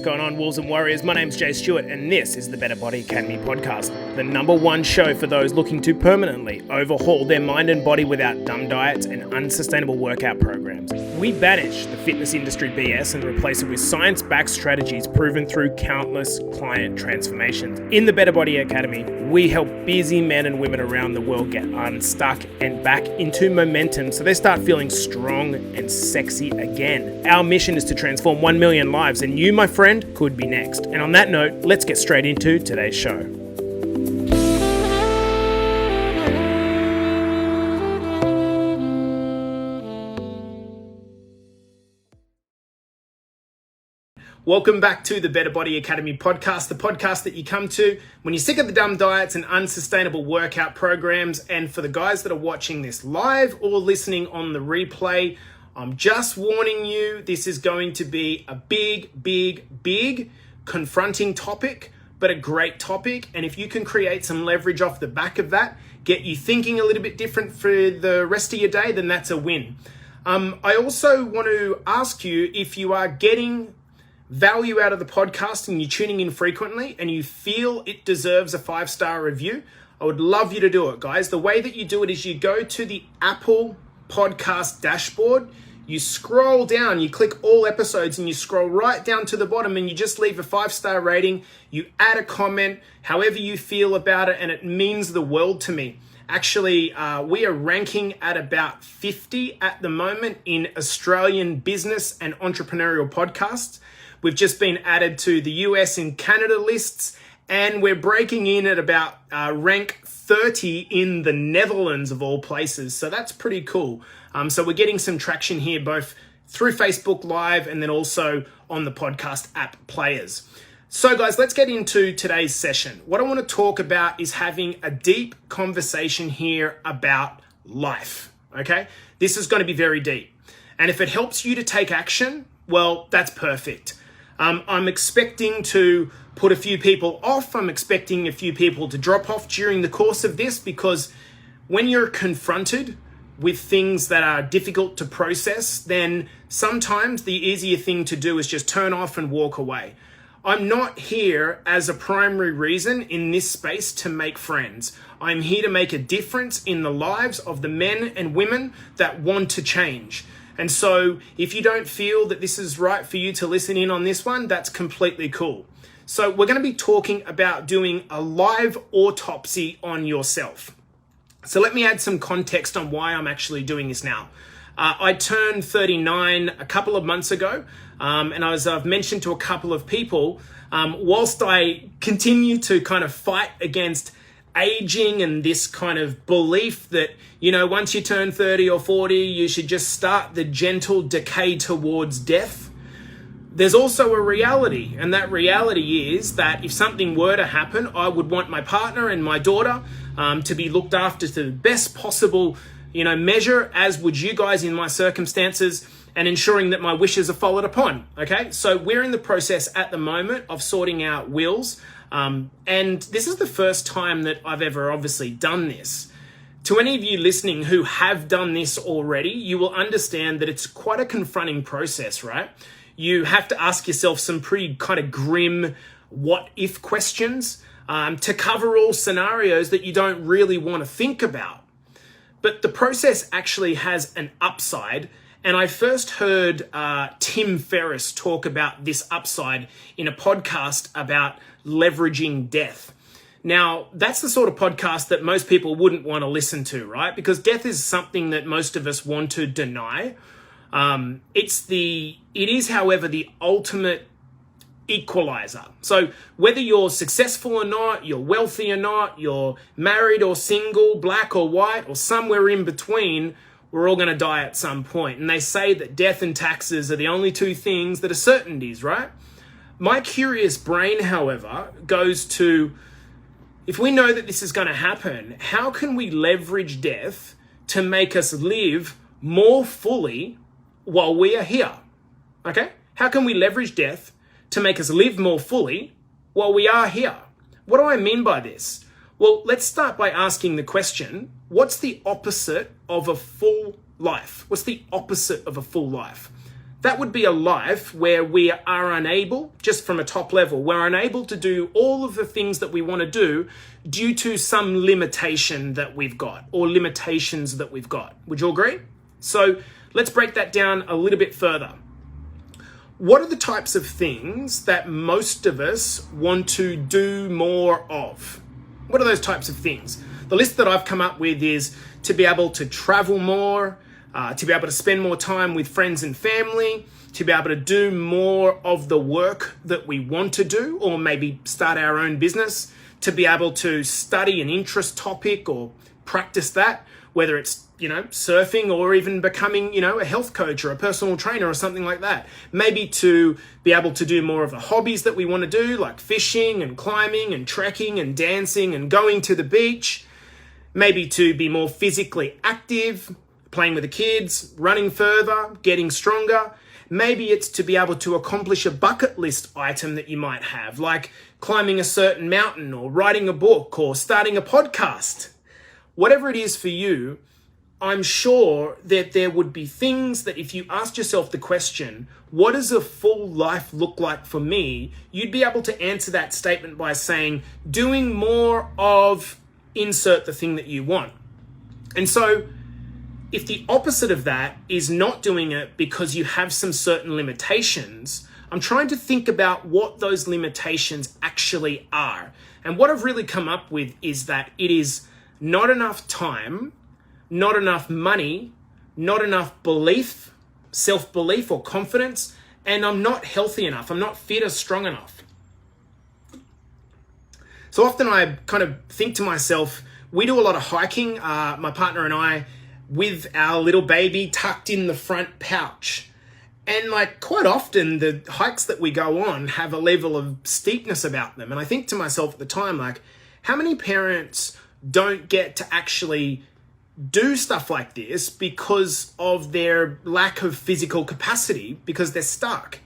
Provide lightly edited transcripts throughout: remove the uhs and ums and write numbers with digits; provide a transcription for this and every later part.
What's going on, Wolves and Warriors? My name's Jay Stewart, and this is the Better Body Academy podcast, the #1 show for those looking to permanently overhaul their mind and body without dumb diets and unsustainable workout programs. We banish the fitness industry BS and replace it with science-backed strategies proven through countless client transformations. In the Better Body Academy, we help busy men and women around the world get unstuck and back into momentum so they start feeling strong and sexy again. Our mission is to transform 1 million lives, and you, my friend, could be next. And on that note, let's get straight into today's show. Welcome back to the Better Body Academy podcast, the podcast that you come to when you're sick of the dumb diets and unsustainable workout programs. And for the guys that are watching this live or listening on the replay, I'm just warning you, this is going to be a big confronting topic, but a great topic. And if you can create some leverage off the back of that, get you thinking a little bit different for the rest of your day, then that's a win. I also want to ask you, if you are getting value out of the podcast and you're tuning in frequently and you feel it deserves a 5-star review, I would love you to do it, guys. The way that you do it is you go to the Apple podcast dashboard, you scroll down, you click all episodes, and you scroll right down to the bottom, and you just leave a 5-star rating. You add a comment, however you feel about it, and it means the world to me. Actually, we are ranking at about 50 at the moment in Australian business and entrepreneurial podcasts. We've just been added to the US and Canada lists, and we're breaking in at about rank 30 in the Netherlands of all places. So that's pretty cool. So we're getting some traction here, both through Facebook Live and then also on the podcast app players. So guys, let's get into today's session. What I want to talk about is having a deep conversation here about life, okay? This is going to be very deep. And if it helps you to take action, well, that's perfect. I'm expecting to put a few people off. I'm expecting a few people to drop off during the course of this, because when you're confronted with things that are difficult to process, then sometimes the easier thing to do is just turn off and walk away. I'm not here as a primary reason in this space to make friends. I'm here to make a difference in the lives of the men and women that want to change. And so if you don't feel that this is right for you to listen in on this one, that's completely cool. So we're going to be talking about doing a live autopsy on yourself. So let me add some context on why I'm actually doing this now. I turned 39 a couple of months ago, and as I've mentioned to a couple of people, whilst I continue to kind of fight against aging and this kind of belief that, you know, once you turn 30 or 40, you should just start the gentle decay towards death, there's also a reality. And that reality is that if something were to happen, I would want my partner and my daughter to be looked after to the best possible, measure, as would you guys in my circumstances, and ensuring that my wishes are followed upon. Okay, so we're in the process at the moment of sorting out wills. And this is the first time that I've ever obviously done this. To any of you listening who have done this already, you will understand that it's quite a confronting process, right? You have to ask yourself some pretty kind of grim what-if questions to cover all scenarios that you don't really want to think about. But the process actually has an upside. And I first heard Tim Ferriss talk about this upside in a podcast about leveraging death. Now, that's the sort of podcast that most people wouldn't want to listen to, right? Because death is something that most of us want to deny. It is, however, the ultimate equalizer. So whether you're successful or not, you're wealthy or not, you're married or single, black or white, or somewhere in between, we're all going to die at some point. And they say that death and taxes are the only two things that are certainties, right? My curious brain, however, goes to, if we know that this is going to happen, how can we leverage death to make us live more fully while we are here? Okay? How can we leverage death to make us live more fully while we are here? What do I mean by this? Well, let's start by asking the question, what's the opposite of a full life? What's the opposite of a full life? That would be a life where we are unable, just from a top level, we're unable to do all of the things that we want to do due to some limitation that we've got or limitations that we've got. Would you agree? So let's break that down a little bit further. What are the types of things that most of us want to do more of? What are those types of things? The list that I've come up with is to be able to travel more, to be able to spend more time with friends and family, to be able to do more of the work that we want to do, or maybe start our own business, to be able to study an interest topic or practice that, whether it's, surfing or even becoming, a health coach or a personal trainer or something like that. Maybe to be able to do more of the hobbies that we want to do, like fishing and climbing and trekking and dancing and going to the beach. Maybe to be more physically active, playing with the kids, running further, getting stronger. Maybe it's to be able to accomplish a bucket list item that you might have, like climbing a certain mountain or writing a book or starting a podcast. Whatever it is for you, I'm sure that there would be things that if you asked yourself the question, what does a full life look like for me? You'd be able to answer that statement by saying, doing more of insert the thing that you want. And so if the opposite of that is not doing it because you have some certain limitations, I'm trying to think about what those limitations actually are. And what I've really come up with is that it is not enough time, not enough money, not enough belief, self-belief or confidence, and I'm not healthy enough. I'm not fit or strong enough. So often I kind of think to myself, we do a lot of hiking, my partner and I, with our little baby tucked in the front pouch. And quite often the hikes that we go on have a level of steepness about them. And I think to myself at the time, how many parents don't get to actually do stuff like this because of their lack of physical capacity, because they're stuck?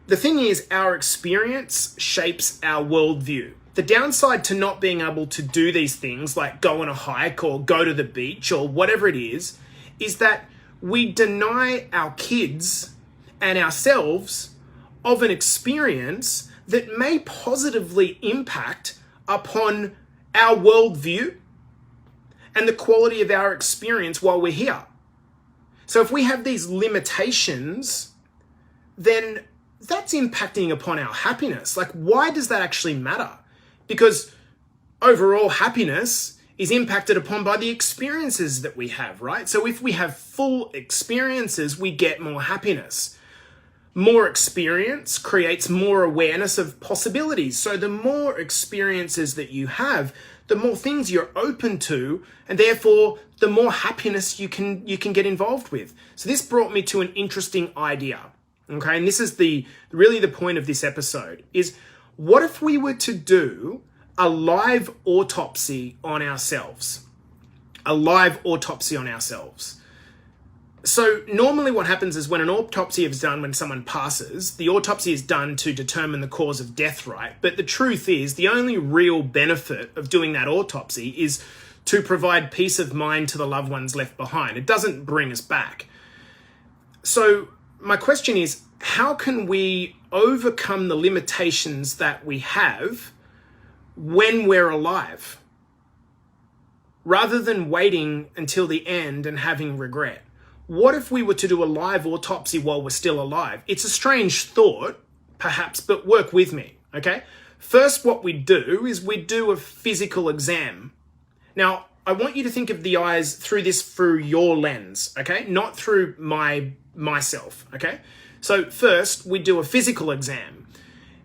The thing is, our experience shapes our worldview. The downside to not being able to do these things, like go on a hike or go to the beach or whatever it is that we deny our kids and ourselves of an experience that may positively impact upon our worldview and the quality of our experience while we're here. So if we have these limitations, then that's impacting upon our happiness. Why does that actually matter? Because overall happiness is impacted upon by the experiences that we have, right? So if we have full experiences, we get more happiness. More experience creates more awareness of possibilities. So the more experiences that you have, the more things you're open to, and therefore the more happiness you can get involved with. So this brought me to an interesting idea. Okay, and this is really the point of this episode, is what if we were to do a live autopsy on ourselves? A live autopsy on ourselves. So normally what happens is when an autopsy is done, when someone passes, the autopsy is done to determine the cause of death, right? But the truth is the only real benefit of doing that autopsy is to provide peace of mind to the loved ones left behind. It doesn't bring us back. So my question is, how can we overcome the limitations that we have when we're alive, rather than waiting until the end and having regret? What if we were to do a live autopsy while we're still alive? It's a strange thought, perhaps, but work with me, okay? First, what we do is we do a physical exam. Now, I want you to think of the eyes through your lens, okay? Not through myself, okay? So first, we do a physical exam.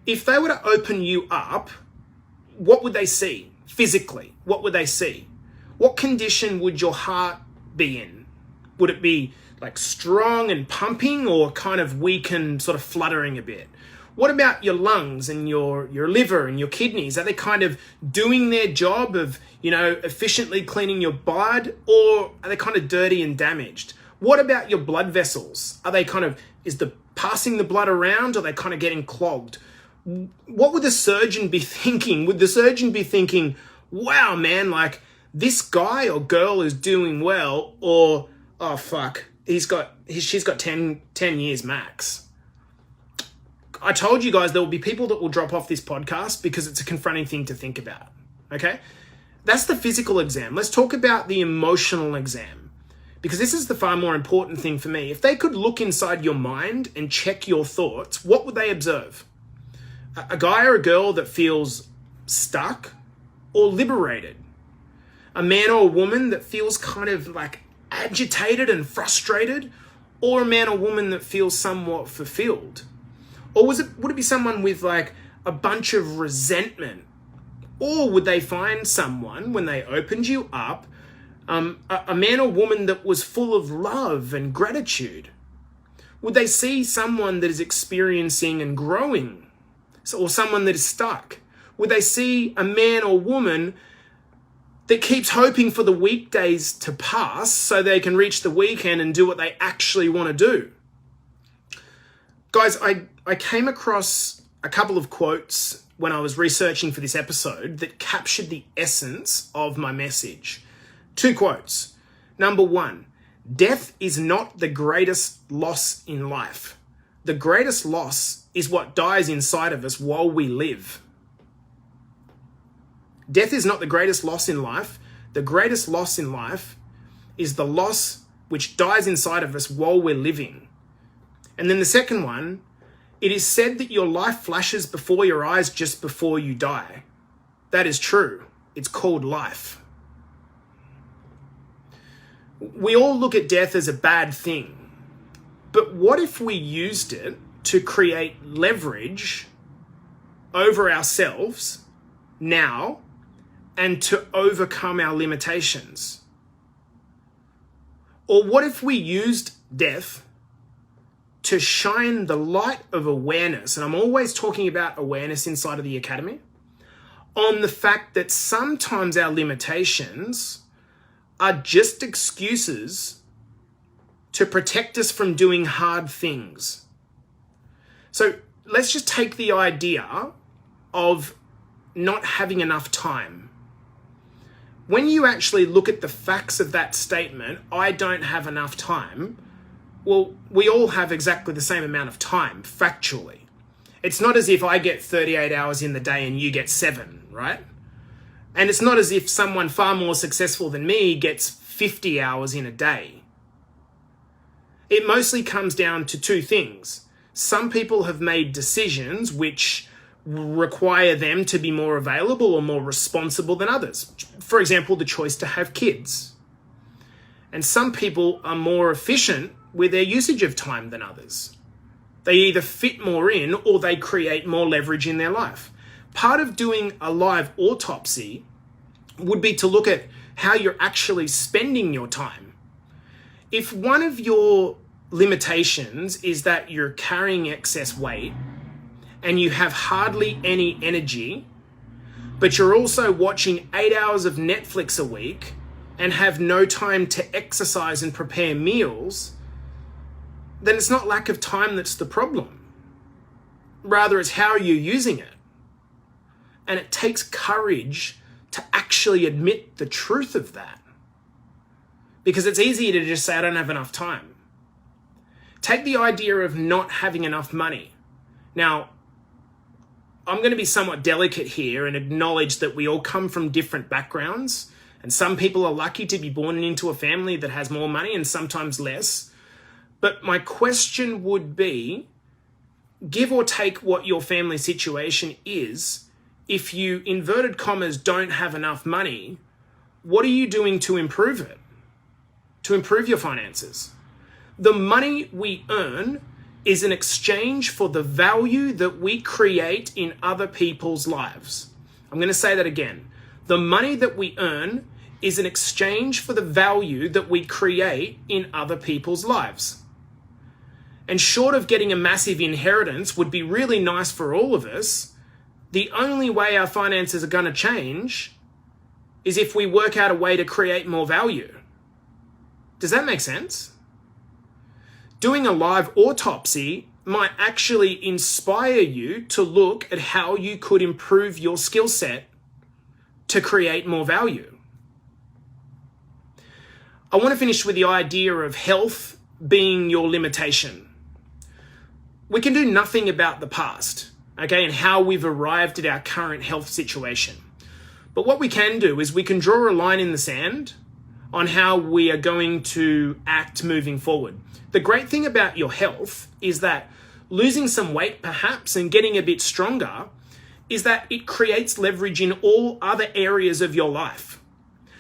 If they were to open you up, what would they see physically? What would they see? What condition would your heart be in? Would it be strong and pumping, or kind of weak and sort of fluttering a bit? What about your lungs and your liver and your kidneys? Are they kind of doing their job of, efficiently cleaning your blood, or are they kind of dirty and damaged? What about your blood vessels? Are they passing the blood around, or are they kind of getting clogged? What would the surgeon be thinking? Would the surgeon be thinking, wow, man, this guy or girl is doing well, or, oh fuck, she's got 10 years max. I told you guys there will be people that will drop off this podcast because it's a confronting thing to think about, okay? That's the physical exam. Let's talk about the emotional exam, because this is the far more important thing for me. If they could look inside your mind and check your thoughts, what would they observe? A guy or a girl that feels stuck or liberated? A man or a woman that feels kind of like agitated and frustrated, or a man or woman that feels somewhat fulfilled? Or would it be someone with like a bunch of resentment? Or would they find someone, when they opened you up, a man or woman that was full of love and gratitude? Would they see someone that is experiencing and growing, or someone that is stuck? Would they see a man or woman that keeps hoping for the weekdays to pass so they can reach the weekend and do what they actually want to do? Guys, I came across a couple of quotes when I was researching for this episode that captured the essence of my message. 2 quotes. Number 1, death is not the greatest loss in life. The greatest loss is what dies inside of us while we live. Death is not the greatest loss in life. The greatest loss in life is the loss which dies inside of us while we're living. And then the second one, it is said that your life flashes before your eyes just before you die. That is true. It's called life. We all look at death as a bad thing. But what if we used it to create leverage over ourselves now and to overcome our limitations? Or what if we used death to shine the light of awareness, and I'm always talking about awareness inside of the Academy, on the fact that sometimes our limitations are just excuses to protect us from doing hard things. So let's just take the idea of not having enough time. When you actually look at the facts of that statement, I don't have enough time, well, we all have exactly the same amount of time, factually. It's not as if I get 38 hours in the day and you get 7, right? And it's not as if someone far more successful than me gets 50 hours in a day. It mostly comes down to 2 things. Some people have made decisions which require them to be more available or more responsible than others. For example, the choice to have kids. And some people are more efficient with their usage of time than others. They either fit more in or they create more leverage in their life. Part of doing a live autopsy would be to look at how you're actually spending your time. If one of your limitations is that you're carrying excess weight and you have hardly any energy, but you're also watching 8 hours of Netflix a week and have no time to exercise and prepare meals, then it's not lack of time that's the problem. Rather, it's how you're using it. And it takes courage to actually admit the truth of that. Because it's easier to just say, I don't have enough time. Take the idea of not having enough money. Now, I'm going to be somewhat delicate here and acknowledge that we all come from different backgrounds. And some people are lucky to be born into a family that has more money and sometimes less. But my question would be, give or take what your family situation is, if you, inverted commas, don't have enough money, what are you doing to improve it? To improve your finances? The money we earn is an exchange for the value that we create in other people's lives. I'm going to say that again. The money that we earn is an exchange for the value that we create in other people's lives. And short of getting a massive inheritance would be really nice for all of us, the only way our finances are going to change is if we work out a way to create more value. Does that make sense? Doing a live autopsy might actually inspire you to look at how you could improve your skill set to create more value. I want to finish with the idea of health being your limitation. We can do nothing about the past, okay, and how we've arrived at our current health situation. But what we can do is we can draw a line in the sand on how we are going to act moving forward. The great thing about your health is that losing some weight perhaps and getting a bit stronger is that it creates leverage in all other areas of your life.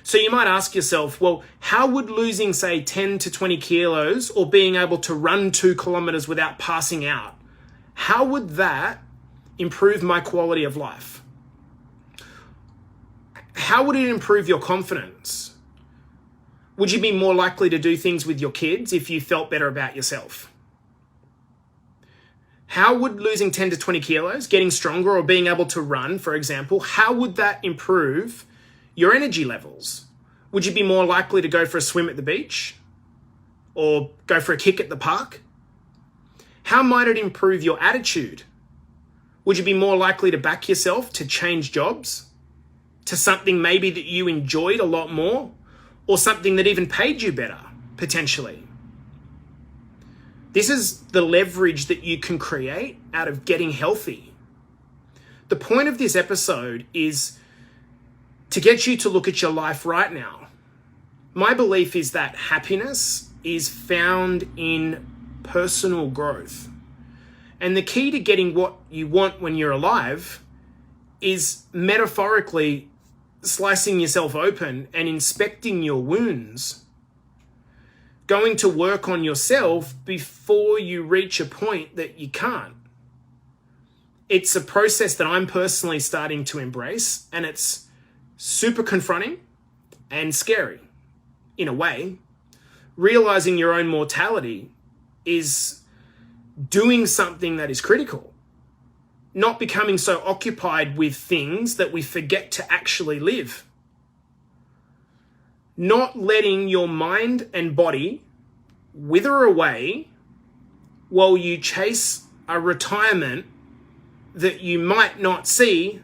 So you might ask yourself, well, how would losing, say, 10 to 20 kilos or being able to run 2 kilometers without passing out, how would that improve my quality of life? How would it improve your confidence? Would you be more likely to do things with your kids if you felt better about yourself? How would losing 10 to 20 kilos, getting stronger or being able to run, for example, how would that improve your energy levels? Would you be more likely to go for a swim at the beach or go for a kick at the park? How might it improve your attitude? Would you be more likely to back yourself to change jobs to something maybe that you enjoyed a lot more or something that even paid you better, potentially? This is the leverage that you can create out of getting healthy. The point of this episode is to get you to look at your life right now. My belief is that happiness is found in personal growth. And the key to getting what you want when you're alive is metaphorically slicing yourself open and inspecting your wounds. Going to work on yourself before you reach a point that you can't. It's a process that I'm personally starting to embrace, and it's super confronting and scary in a way. Realizing your own mortality is doing something that is critical. Not becoming so occupied with things that we forget to actually live. Not letting your mind and body wither away while you chase a retirement that you might not see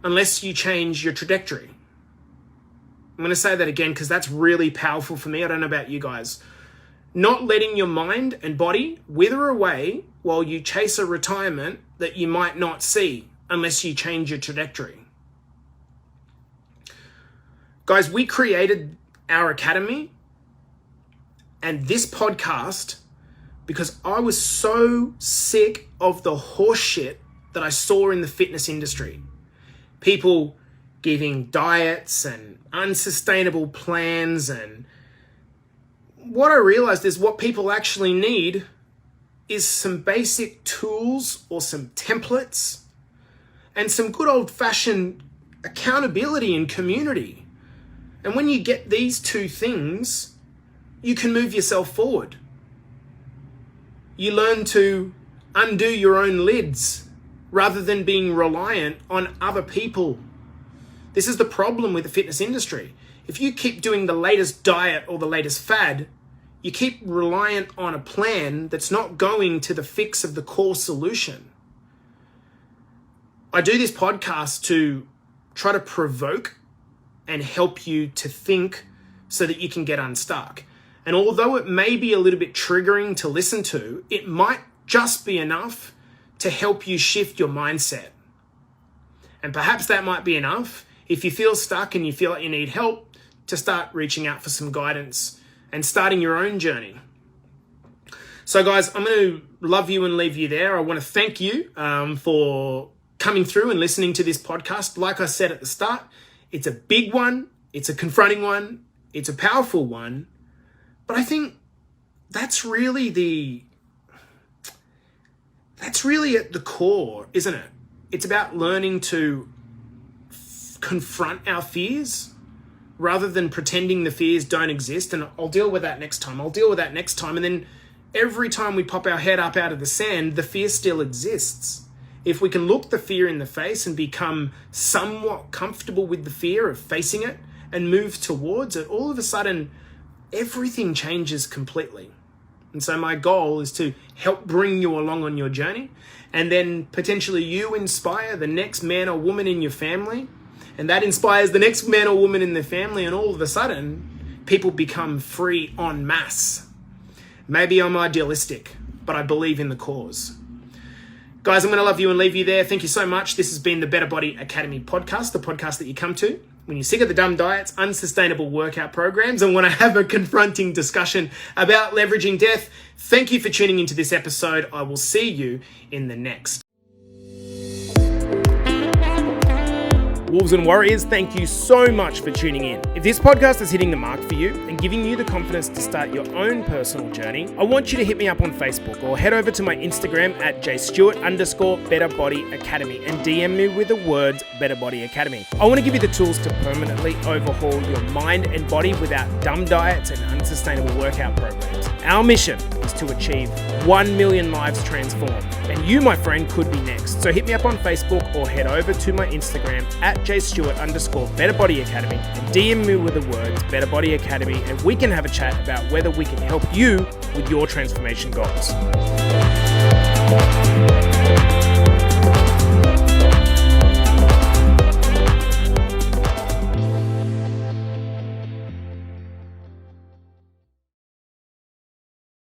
unless you change your trajectory. I'm going to say that again because that's really powerful for me. I don't know about you guys. Not letting your mind and body wither away while you chase a retirement that you might not see unless you change your trajectory. Guys, we created our academy and this podcast because I was so sick of the horse shit that I saw in the fitness industry. People giving diets and unsustainable plans, and what I realized is what people actually need is some basic tools or some templates and some good old-fashioned accountability and community. And when you get these two things, you can move yourself forward. You learn to undo your own lids rather than being reliant on other people. This is the problem with the fitness industry. If you keep doing the latest diet or the latest fad, you keep reliant on a plan that's not going to the fix of the core solution. I do this podcast to try to provoke and help you to think so that you can get unstuck. And although it may be a little bit triggering to listen to, it might just be enough to help you shift your mindset. And perhaps that might be enough if you feel stuck and you feel like you need help to start reaching out for some guidance and starting your own journey. So guys, I'm going to love you and leave you there. I want to thank you for coming through and listening to this podcast. Like I said at the start, it's a big one, it's a confronting one, it's a powerful one, but I think that's really at the core, isn't it? It's about learning to confront our fears rather than pretending the fears don't exist. And I'll deal with that next time. And then every time we pop our head up out of the sand, the fear still exists. If we can look the fear in the face and become somewhat comfortable with the fear of facing it and move towards it, all of a sudden, everything changes completely. And so my goal is to help bring you along on your journey, and then potentially you inspire the next man or woman in your family, and that inspires the next man or woman in the family, and all of a sudden, people become free en masse. Maybe I'm idealistic, but I believe in the cause. Guys, I'm going to love you and leave you there. Thank you so much. This has been the Better Body Academy podcast, the podcast that you come to when you're sick of the dumb diets, unsustainable workout programs, and want to have a confronting discussion about leveraging death. Thank you for tuning into this episode. I will see you in the next. Wolves and Warriors, thank you so much for tuning in. If this podcast is hitting the mark for you and giving you the confidence to start your own personal journey, I want you to hit me up on Facebook or head over to my Instagram at jstewart_BetterBodyAcademy and DM me with the words Better Body Academy. I want to give you the tools to permanently overhaul your mind and body without dumb diets and unsustainable workout programs. Our mission is to achieve 1 million lives transformed, and you, my friend, could be next. So hit me up on Facebook or head over to my Instagram at jstewart_BetterBodyAcademy and DM me with the words Better Body Academy, and we can have a chat about whether we can help you with your transformation goals.